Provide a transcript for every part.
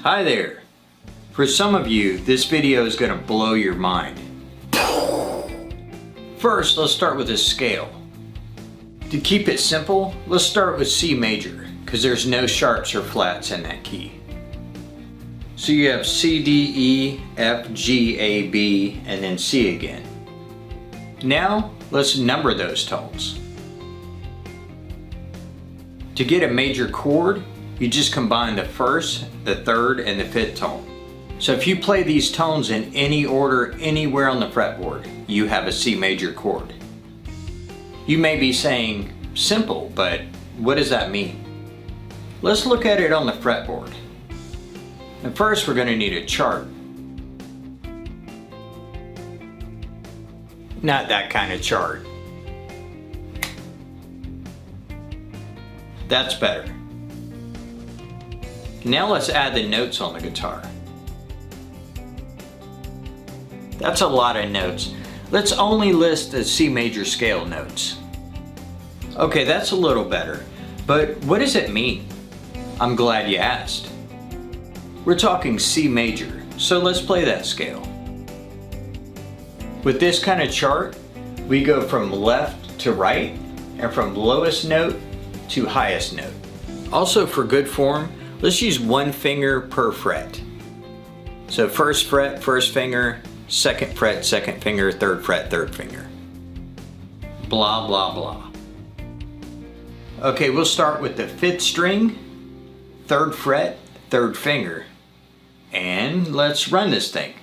Hi there. For some of you, this video is going to blow your mind. First, let's start with a scale. To keep it simple, let's start with C major, because there's no sharps or flats in that key. So you have C, D, E, F, G, A, B, and then C again. Now, let's number those tones. To get a major chord, you just combine the first, the third, and the fifth tone. So if you play these tones in any order anywhere on the fretboard, you have a C major chord. You may be saying, simple, but what does that mean? Let's look at it on the fretboard. And first we're going to need a chart. Not that kind of chart. That's better. Now let's add the notes on the guitar. That's a lot of notes. Let's only list the C major scale notes. Okay, that's a little better, but what does it mean? I'm glad you asked. We're talking C major, so let's play that scale. With this kind of chart, we go from left to right and from lowest note to highest note. Also, for good form, let's use one finger per fret. So first fret, first finger, second fret, second finger, third fret, third finger. Blah, blah, blah. Okay, we'll start with the fifth string, third fret, third finger. And let's run this thing.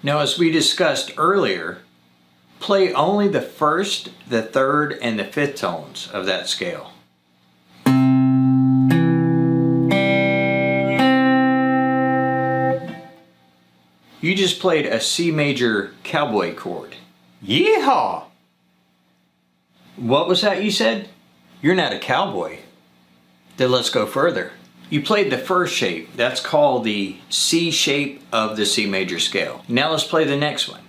Now, as we discussed earlier, play only the first, the third, and the fifth tones of that scale. You just played a C major cowboy chord. Yeehaw! What was that you said? You're not a cowboy. Then let's go further. You played the first shape. That's called the C shape of the C major scale. Now let's play the next one.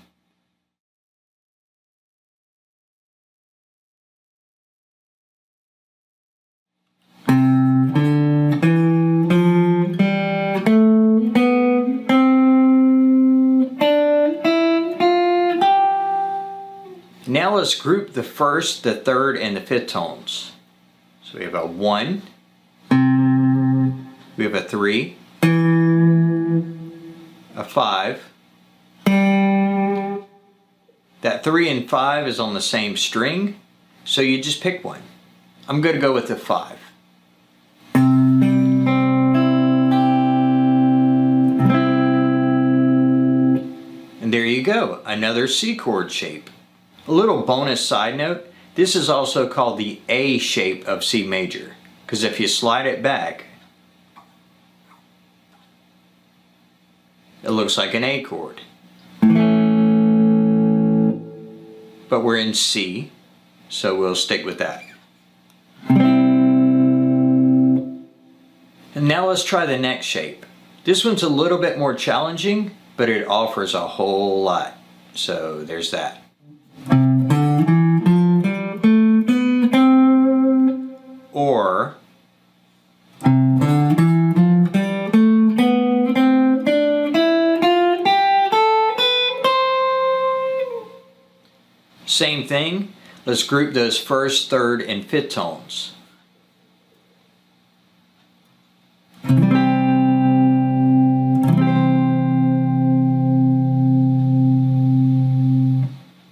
Now let's group the first, the third, and the fifth tones. So we have a 1, we have a 3, a 5. That 3 and 5 is on the same string, so you just pick one. I'm going to go with the 5. And there you go, another C chord shape. A little bonus side note, this is also called the A shape of C major, because if you slide it back, it looks like an A chord. But we're in C, so we'll stick with that. And now let's try the next shape. This one's a little bit more challenging, but it offers a whole lot. So there's that. Or same thing, let's group those first, third, and fifth tones.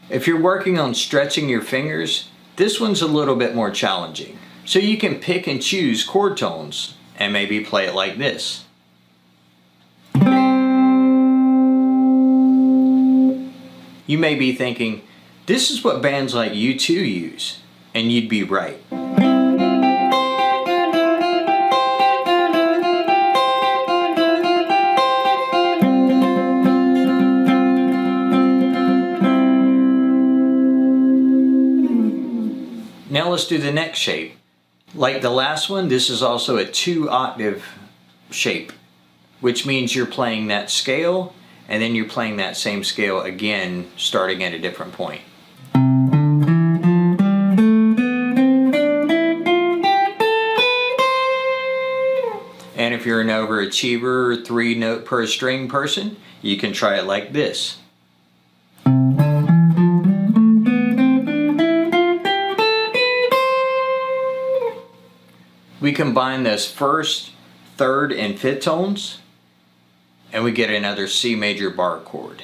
If you're working on stretching your fingers, this one's a little bit more challenging. So you can pick and choose chord tones and maybe play it like this. You may be thinking, this is what bands like U2 use, and you'd be right. Now let's do the next shape. Like the last one, this is also a 2-octave shape, which means you're playing that scale and then you're playing that same scale again, starting at a different point. And if you're an overachiever, 3-note per string person, you can try it like this. We combine those first, third, and fifth tones, and we get another C major bar chord.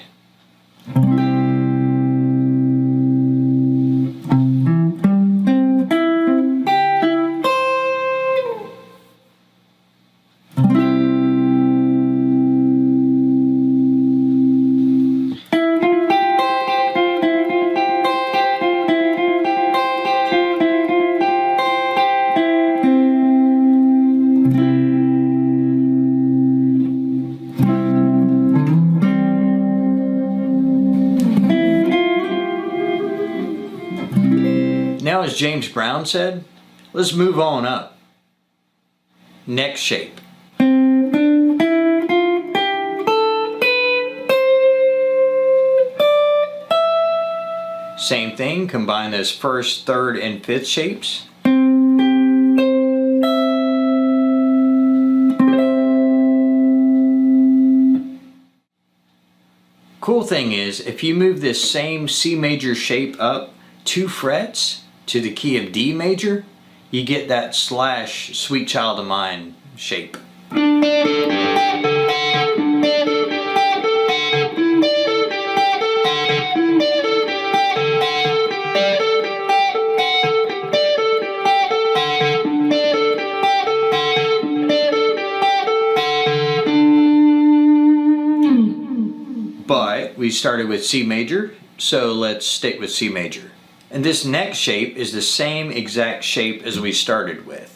Now, as James Brown said, let's move on up. Next shape. Same thing, combine those first, third, and fifth shapes. Cool thing is, if you move this same C major shape up 2 frets to the key of D major, you get that slash Sweet Child of Mine shape. But we started with C major, so let's stick with C major. And this next shape is the same exact shape as we started with.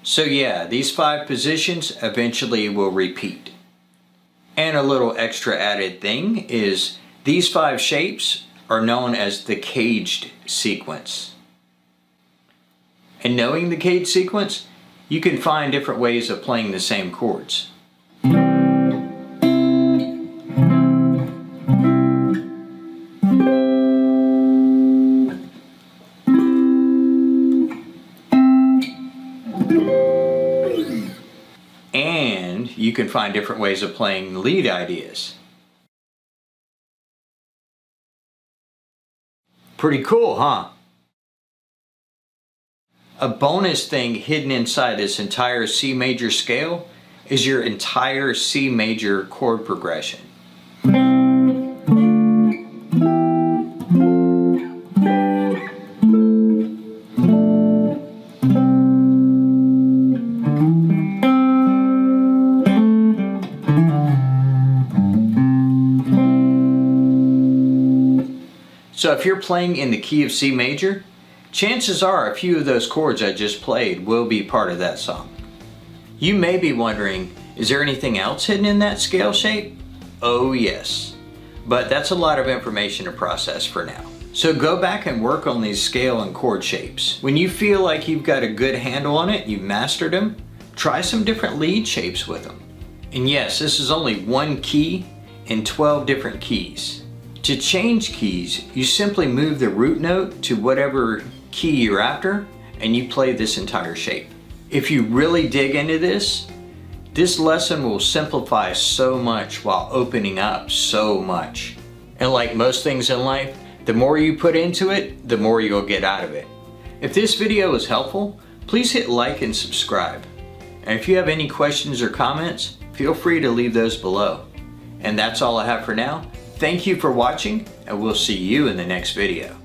So yeah, these 5 positions eventually will repeat. And a little extra added thing is these 5 shapes are known as the caged sequence. And knowing the caged sequence, you can find different ways of playing the same chords. And you can find different ways of playing lead ideas. Pretty cool, huh? A bonus thing hidden inside this entire C major scale is your entire C major chord progression. So if you're playing in the key of C major, chances are a few of those chords I just played will be part of that song. You may be wondering, is there anything else hidden in that scale shape? Oh yes, but that's a lot of information to process for now. So go back and work on these scale and chord shapes. When you feel like you've got a good handle on it, you've mastered them, try some different lead shapes with them. And yes, this is only one key in 12 different keys. To change keys, you simply move the root note to whatever key you're after, and you play this entire shape. If you really dig into this lesson will simplify so much while opening up so much. And like most things in life, the more you put into it, the more you'll get out of it. If this video was helpful, please hit like and subscribe. And if you have any questions or comments, feel free to leave those below. And that's all I have for now. Thank you for watching, and we'll see you in the next video.